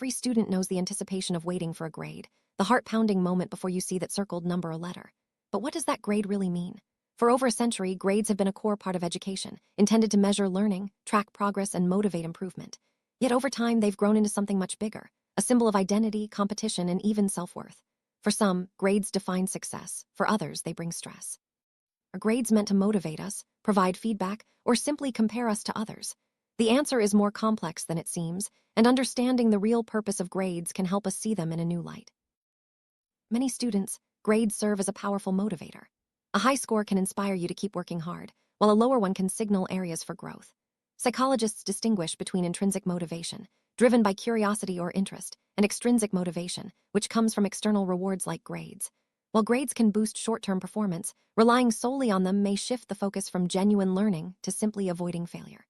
Every student knows the anticipation of waiting for a grade, the heart-pounding moment before you see that circled number or letter. But what does that grade really mean? For over a century, grades have been a core part of education, intended to measure learning, track progress, and motivate improvement. Yet over time, they've grown into something much bigger, a symbol of identity, competition, and even self-worth. For some, grades define success. For others, they bring stress. Are grades meant to motivate us, provide feedback, or simply compare us to others? The answer is more complex than it seems, and understanding the real purpose of grades can help us see them in a new light. Many students, grades serve as a powerful motivator. A high score can inspire you to keep working hard, while a lower one can signal areas for growth. Psychologists distinguish between intrinsic motivation, driven by curiosity or interest, and extrinsic motivation, which comes from external rewards like grades. While grades can boost short-term performance, relying solely on them may shift the focus from genuine learning to simply avoiding failure.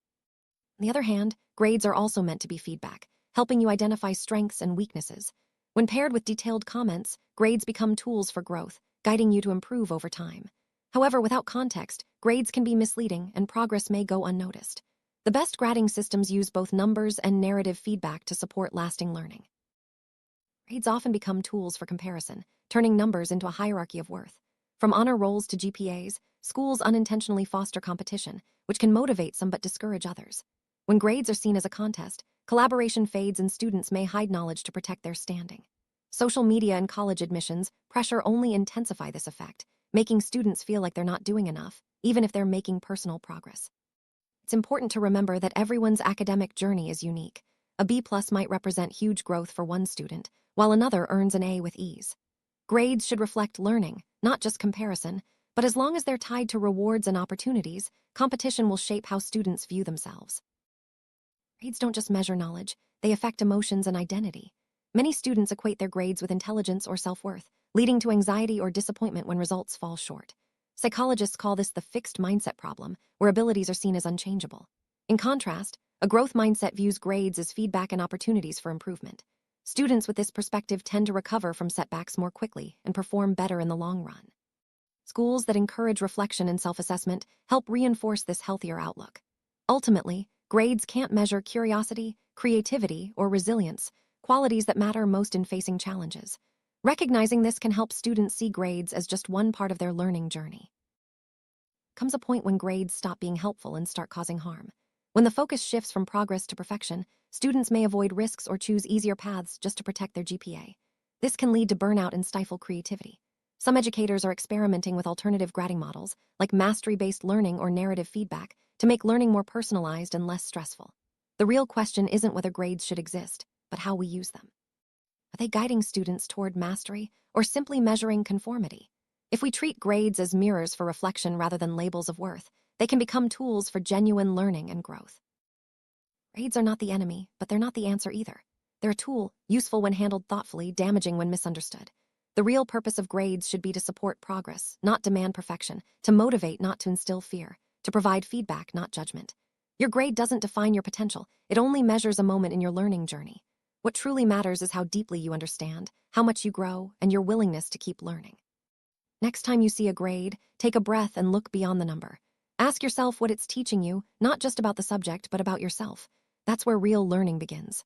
On the other hand, grades are also meant to be feedback, helping you identify strengths and weaknesses. When paired with detailed comments, grades become tools for growth, guiding you to improve over time. However, without context, grades can be misleading and progress may go unnoticed. The best grading systems use both numbers and narrative feedback to support lasting learning. Grades often become tools for comparison, turning numbers into a hierarchy of worth. From honor rolls to GPAs, schools unintentionally foster competition, which can motivate some but discourage others. When grades are seen as a contest, collaboration fades and students may hide knowledge to protect their standing. Social media and college admissions pressure only intensify this effect, making students feel like they're not doing enough, even if they're making personal progress. It's important to remember that everyone's academic journey is unique. A B+ might represent huge growth for one student, while another earns an A with ease. Grades should reflect learning, not just comparison, but as long as they're tied to rewards and opportunities, competition will shape how students view themselves. Grades don't just measure knowledge, they affect emotions and identity. Many students equate their grades with intelligence or self-worth, leading to anxiety or disappointment when results fall short. Psychologists call this the fixed mindset problem, where abilities are seen as unchangeable. In contrast, a growth mindset views grades as feedback and opportunities for improvement. Students with this perspective tend to recover from setbacks more quickly and perform better in the long run. Schools that encourage reflection and self-assessment help reinforce this healthier outlook. Ultimately, grades can't measure curiosity, creativity, or resilience, qualities that matter most in facing challenges. Recognizing this can help students see grades as just one part of their learning journey. Comes a point when grades stop being helpful and start causing harm. When the focus shifts from progress to perfection, students may avoid risks or choose easier paths just to protect their GPA. This can lead to burnout and stifle creativity. Some educators are experimenting with alternative grading models, like mastery-based learning or narrative feedback, to make learning more personalized and less stressful. The real question isn't whether grades should exist, but how we use them. Are they guiding students toward mastery or simply measuring conformity? If we treat grades as mirrors for reflection rather than labels of worth, they can become tools for genuine learning and growth. Grades are not the enemy, but they're not the answer either. They're a tool, useful when handled thoughtfully, damaging when misunderstood. The real purpose of grades should be to support progress, not demand perfection, to motivate, not to instill fear, to provide feedback, not judgment. Your grade doesn't define your potential, it only measures a moment in your learning journey. What truly matters is how deeply you understand, how much you grow, and your willingness to keep learning. Next time you see a grade, take a breath and look beyond the number. Ask yourself what it's teaching you, not just about the subject, but about yourself. That's where real learning begins.